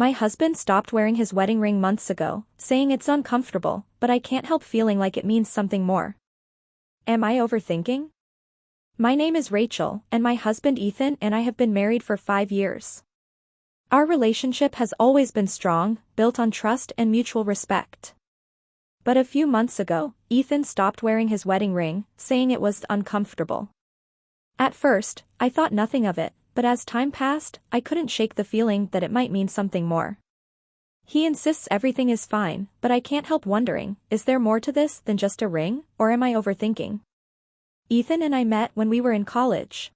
My husband stopped wearing his wedding ring months ago, saying it's uncomfortable, but I can't help feeling like it means something more. Am I overthinking? My name is Rachel, and my husband Ethan and I have been married for 5 years. Our relationship has always been strong, built on trust and mutual respect. But a few months ago, Ethan stopped wearing his wedding ring, saying it was uncomfortable. At first, I thought nothing of it, but as time passed, I couldn't shake the feeling that it might mean something more. He insists everything is fine, but I can't help wondering, is there more to this than just a ring, or am I overthinking? Ethan and I met when we were in college.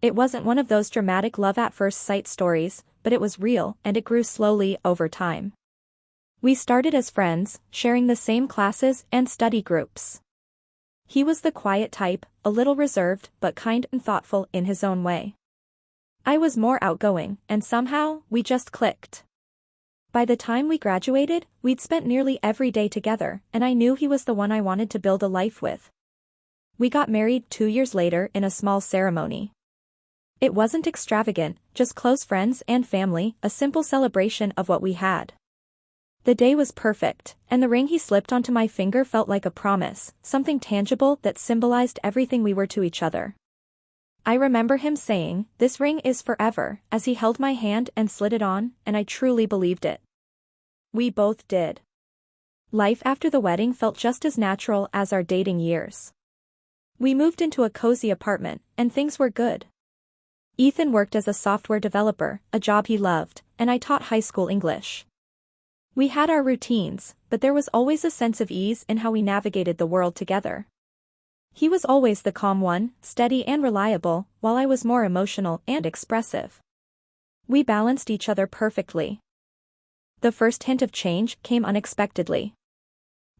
It wasn't one of those dramatic love at first sight stories, but it was real and it grew slowly over time. We started as friends, sharing the same classes and study groups. He was the quiet type, a little reserved but kind and thoughtful in his own way. I was more outgoing, and somehow, we just clicked. By the time we graduated, we'd spent nearly every day together, and I knew he was the one I wanted to build a life with. We got married 2 years later in a small ceremony. It wasn't extravagant, just close friends and family, a simple celebration of what we had. The day was perfect, and the ring he slipped onto my finger felt like a promise, something tangible that symbolized everything we were to each other. I remember him saying, "This ring is forever," as he held my hand and slid it on, and I truly believed it. We both did. Life after the wedding felt just as natural as our dating years. We moved into a cozy apartment, and things were good. Ethan worked as a software developer, a job he loved, and I taught high school English. We had our routines, but there was always a sense of ease in how we navigated the world together. He was always the calm one, steady and reliable, while I was more emotional and expressive. We balanced each other perfectly. The first hint of change came unexpectedly.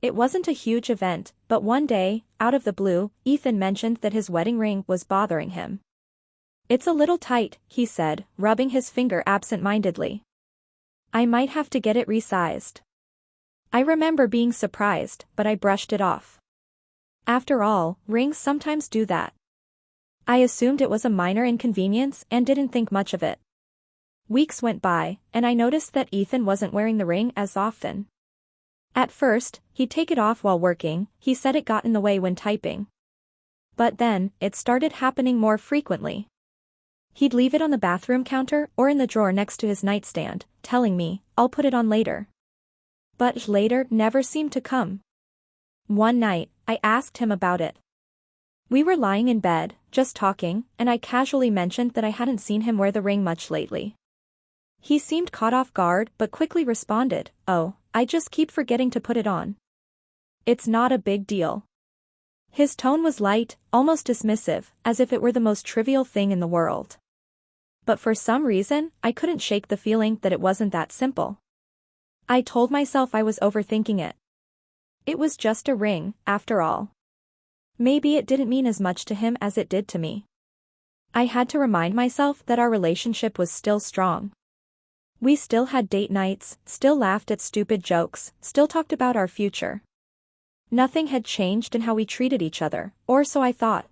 It wasn't a huge event, but one day, out of the blue, Ethan mentioned that his wedding ring was bothering him. "It's a little tight," he said, rubbing his finger absent-mindedly. "I might have to get it resized." I remember being surprised, but I brushed it off. After all, rings sometimes do that. I assumed it was a minor inconvenience and didn't think much of it. Weeks went by, and I noticed that Ethan wasn't wearing the ring as often. At first, he'd take it off while working, he said it got in the way when typing. But then, it started happening more frequently. He'd leave it on the bathroom counter or in the drawer next to his nightstand, telling me, "I'll put it on later." But later never seemed to come. One night, I asked him about it. We were lying in bed, just talking, and I casually mentioned that I hadn't seen him wear the ring much lately. He seemed caught off guard but quickly responded, "Oh, I just keep forgetting to put it on. It's not a big deal." His tone was light, almost dismissive, as if it were the most trivial thing in the world. But for some reason, I couldn't shake the feeling that it wasn't that simple. I told myself I was overthinking it. It was just a ring, after all. Maybe it didn't mean as much to him as it did to me. I had to remind myself that our relationship was still strong. We still had date nights, still laughed at stupid jokes, still talked about our future. Nothing had changed in how we treated each other, or so I thought.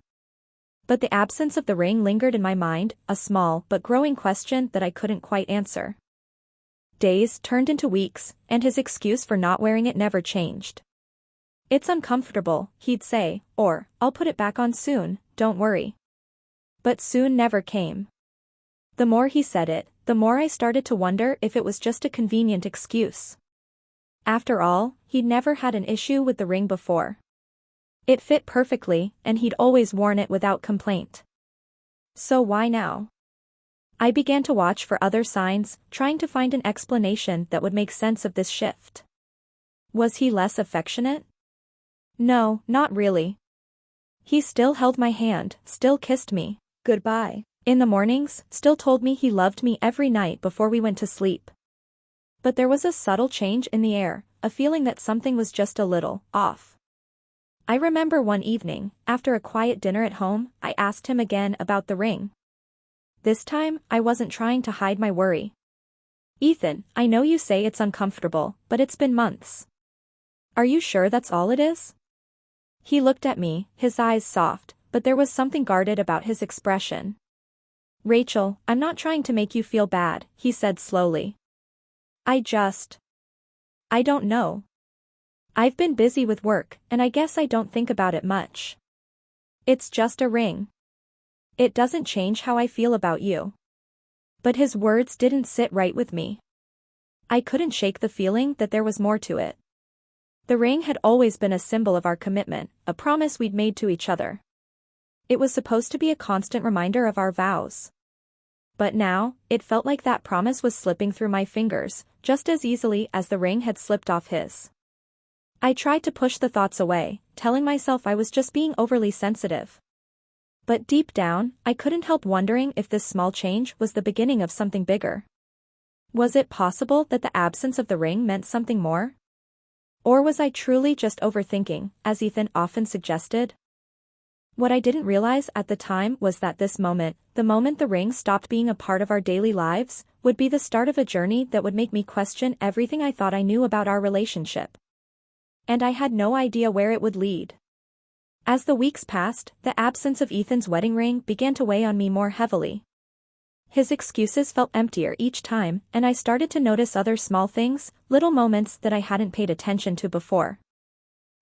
But the absence of the ring lingered in my mind, a small but growing question that I couldn't quite answer. Days turned into weeks, and his excuse for not wearing it never changed. "It's uncomfortable," he'd say, or, "I'll put it back on soon, don't worry." But soon never came. The more he said it, the more I started to wonder if it was just a convenient excuse. After all, he'd never had an issue with the ring before. It fit perfectly, and he'd always worn it without complaint. So why now? I began to watch for other signs, trying to find an explanation that would make sense of this shift. Was he less affectionate? No, not really. He still held my hand, still kissed me goodbye in the mornings, still told me he loved me every night before we went to sleep. But there was a subtle change in the air, a feeling that something was just a little off. I remember one evening, after a quiet dinner at home, I asked him again about the ring. This time, I wasn't trying to hide my worry. "Ethan, I know you say it's uncomfortable, but it's been months. Are you sure that's all it is?" He looked at me, his eyes soft, but there was something guarded about his expression. "Rachel, I'm not trying to make you feel bad," he said slowly. I just. I don't know. I've been busy with work, and I guess I don't think about it much. It's just a ring. It doesn't change how I feel about you. But his words didn't sit right with me. I couldn't shake the feeling that there was more to it. The ring had always been a symbol of our commitment, a promise we'd made to each other. It was supposed to be a constant reminder of our vows. But now, it felt like that promise was slipping through my fingers, just as easily as the ring had slipped off his. I tried to push the thoughts away, telling myself I was just being overly sensitive. But deep down, I couldn't help wondering if this small change was the beginning of something bigger. Was it possible that the absence of the ring meant something more? Or was I truly just overthinking, as Ethan often suggested? What I didn't realize at the time was that this moment, the moment the ring stopped being a part of our daily lives, would be the start of a journey that would make me question everything I thought I knew about our relationship. And I had no idea where it would lead. As the weeks passed, the absence of Ethan's wedding ring began to weigh on me more heavily. His excuses felt emptier each time, and I started to notice other small things, little moments that I hadn't paid attention to before.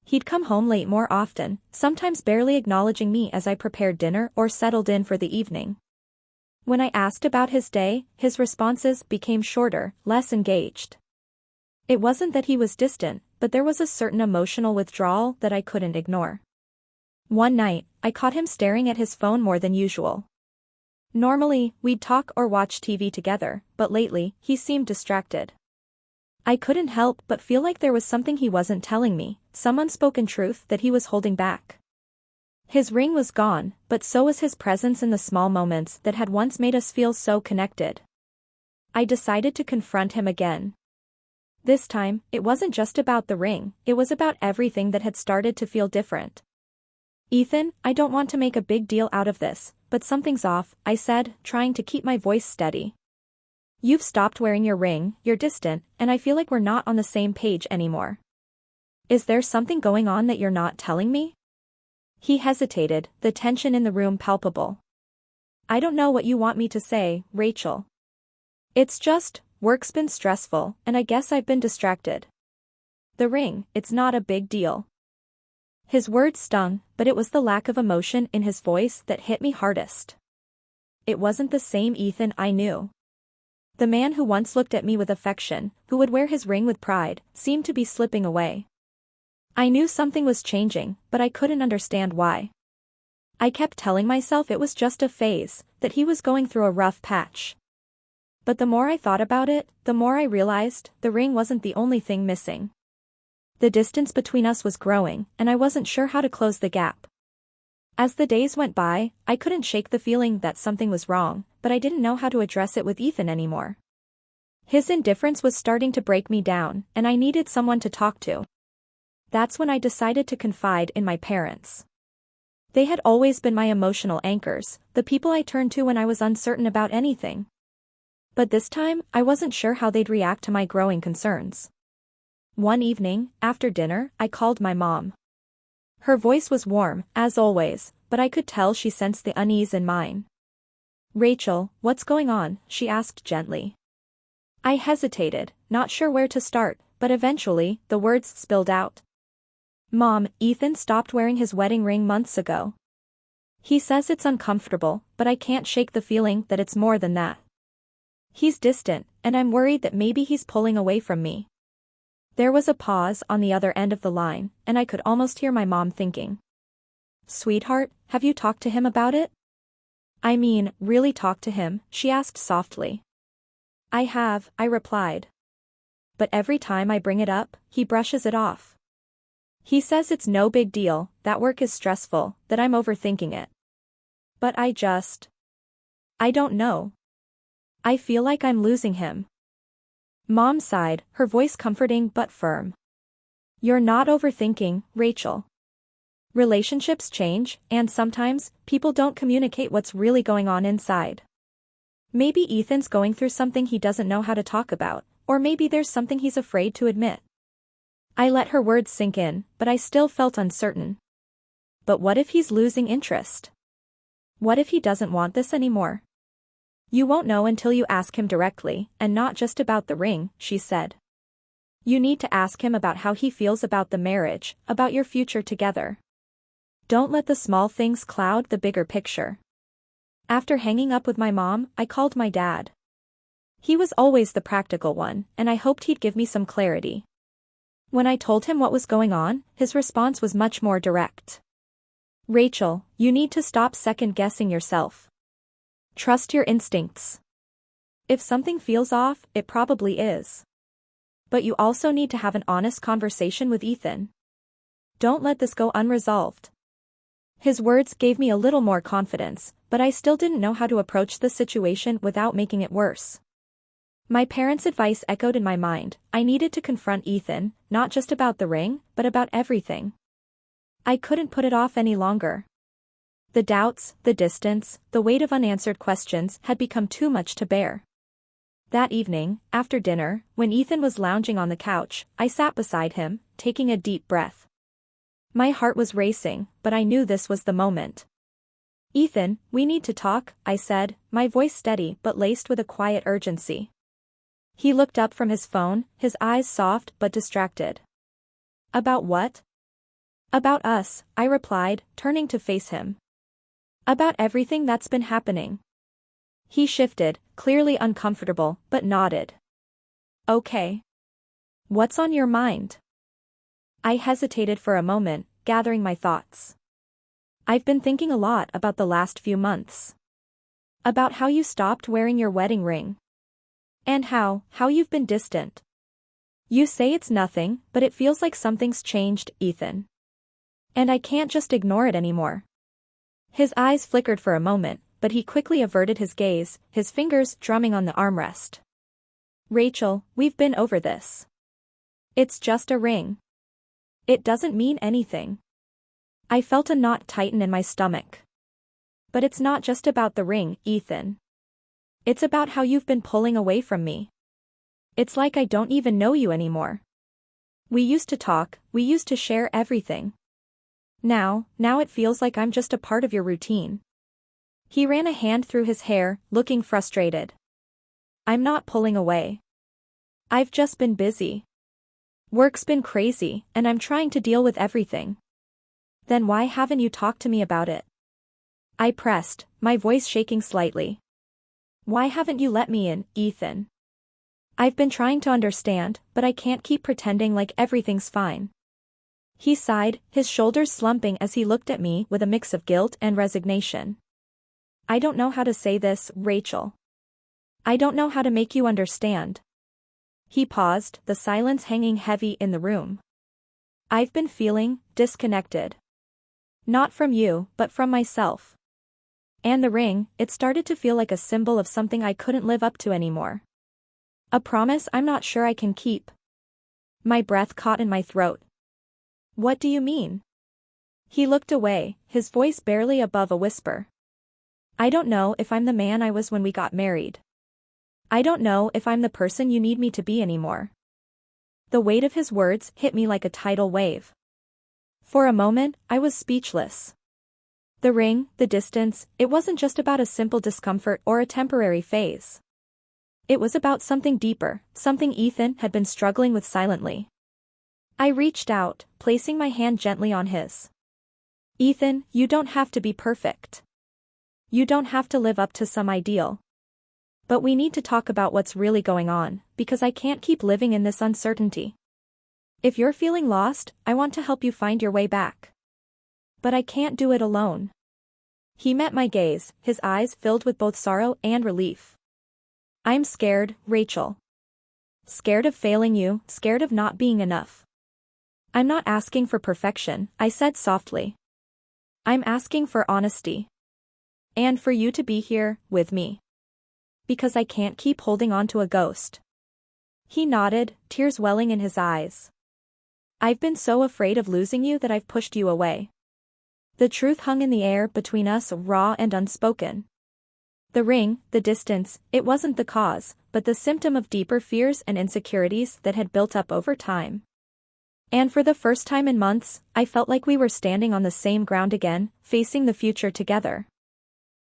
He'd come home late more often, sometimes barely acknowledging me as I prepared dinner or settled in for the evening. When I asked about his day, his responses became shorter, less engaged. It wasn't that he was distant, but there was a certain emotional withdrawal that I couldn't ignore. One night, I caught him staring at his phone more than usual. Normally, we'd talk or watch TV together, but lately, he seemed distracted. I couldn't help but feel like there was something he wasn't telling me, some unspoken truth that he was holding back. His ring was gone, but so was his presence in the small moments that had once made us feel so connected. I decided to confront him again. This time, it wasn't just about the ring, it was about everything that had started to feel different. Ethan, I don't want to make a big deal out of this, but something's off, I said, trying to keep my voice steady. You've stopped wearing your ring, you're distant, and I feel like we're not on the same page anymore. Is there something going on that you're not telling me? He hesitated, the tension in the room palpable. I don't know what you want me to say, Rachel. It's just, work's been stressful, and I guess I've been distracted. The ring, it's not a big deal. His words stung, but it was the lack of emotion in his voice that hit me hardest. It wasn't the same Ethan I knew. The man who once looked at me with affection, who would wear his ring with pride, seemed to be slipping away. I knew something was changing, but I couldn't understand why. I kept telling myself it was just a phase, that he was going through a rough patch. But the more I thought about it, the more I realized the ring wasn't the only thing missing. The distance between us was growing, and I wasn't sure how to close the gap. As the days went by, I couldn't shake the feeling that something was wrong, but I didn't know how to address it with Ethan anymore. His indifference was starting to break me down, and I needed someone to talk to. That's when I decided to confide in my parents. They had always been my emotional anchors, the people I turned to when I was uncertain about anything. But this time, I wasn't sure how they'd react to my growing concerns. One evening, after dinner, I called my mom. Her voice was warm, as always, but I could tell she sensed the unease in mine. Rachel, what's going on? She asked gently. I hesitated, not sure where to start, but eventually, the words spilled out. Mom, Ethan stopped wearing his wedding ring months ago. He says it's uncomfortable, but I can't shake the feeling that it's more than that. He's distant, and I'm worried that maybe he's pulling away from me. There was a pause on the other end of the line, and I could almost hear my mom thinking. Sweetheart, have you talked to him about it? I mean, really talked to him, she asked softly. I have, I replied. But every time I bring it up, he brushes it off. He says it's no big deal, that work is stressful, that I'm overthinking it. But I don't know. I feel like I'm losing him. Mom sighed, her voice comforting but firm. You're not overthinking, Rachel. Relationships change, and sometimes, people don't communicate what's really going on inside. Maybe Ethan's going through something he doesn't know how to talk about, or maybe there's something he's afraid to admit. I let her words sink in, but I still felt uncertain. But what if he's losing interest? What if he doesn't want this anymore? You won't know until you ask him directly, and not just about the ring, she said. You need to ask him about how he feels about the marriage, about your future together. Don't let the small things cloud the bigger picture. After hanging up with my mom, I called my dad. He was always the practical one, and I hoped he'd give me some clarity. When I told him what was going on, his response was much more direct. Rachel, you need to stop second-guessing yourself. Trust your instincts. If something feels off, it probably is. But you also need to have an honest conversation with Ethan. Don't let this go unresolved. His words gave me a little more confidence, but I still didn't know how to approach the situation without making it worse. My parents' advice echoed in my mind. I needed to confront Ethan, not just about the ring, but about everything. I couldn't put it off any longer. The doubts, the distance, the weight of unanswered questions had become too much to bear. That evening, after dinner, when Ethan was lounging on the couch, I sat beside him, taking a deep breath. My heart was racing, but I knew this was the moment. Ethan, we need to talk, I said, my voice steady but laced with a quiet urgency. He looked up from his phone, his eyes soft but distracted. About what? About us, I replied, turning to face him. About everything that's been happening. He shifted, clearly uncomfortable, but nodded. Okay. What's on your mind? I hesitated for a moment, gathering my thoughts. I've been thinking a lot about the last few months. About how you stopped wearing your wedding ring. And how you've been distant. You say it's nothing, but it feels like something's changed, Ethan. And I can't just ignore it anymore. His eyes flickered for a moment, but he quickly averted his gaze, his fingers drumming on the armrest. Rachel, we've been over this. It's just a ring. It doesn't mean anything. I felt a knot tighten in my stomach. But it's not just about the ring, Ethan. It's about how you've been pulling away from me. It's like I don't even know you anymore. We used to talk, we used to share everything. Now it feels like I'm just a part of your routine. He ran a hand through his hair, looking frustrated. I'm not pulling away. I've just been busy. Work's been crazy, and I'm trying to deal with everything. Then why haven't you talked to me about it? I pressed, my voice shaking slightly. Why haven't you let me in, Ethan? I've been trying to understand, but I can't keep pretending like everything's fine. He sighed, his shoulders slumping as he looked at me with a mix of guilt and resignation. I don't know how to say this, Rachel. I don't know how to make you understand. He paused, the silence hanging heavy in the room. I've been feeling disconnected. Not from you, but from myself. And the ring, it started to feel like a symbol of something I couldn't live up to anymore. A promise I'm not sure I can keep. My breath caught in my throat. What do you mean? He looked away, his voice barely above a whisper. I don't know if I'm the man I was when we got married. I don't know if I'm the person you need me to be anymore. The weight of his words hit me like a tidal wave. For a moment, I was speechless. The ring, the distance, it wasn't just about a simple discomfort or a temporary phase. It was about something deeper, something Ethan had been struggling with silently. I reached out, placing my hand gently on his. Ethan, you don't have to be perfect. You don't have to live up to some ideal. But we need to talk about what's really going on, because I can't keep living in this uncertainty. If you're feeling lost, I want to help you find your way back. But I can't do it alone. He met my gaze, his eyes filled with both sorrow and relief. I'm scared, Rachel. Scared of failing you, scared of not being enough. I'm not asking for perfection, I said softly. I'm asking for honesty. And for you to be here, with me. Because I can't keep holding on to a ghost. He nodded, tears welling in his eyes. I've been so afraid of losing you that I've pushed you away. The truth hung in the air between us, raw and unspoken. The ring, the distance, it wasn't the cause, but the symptom of deeper fears and insecurities that had built up over time. And for the first time in months, I felt like we were standing on the same ground again, facing the future together.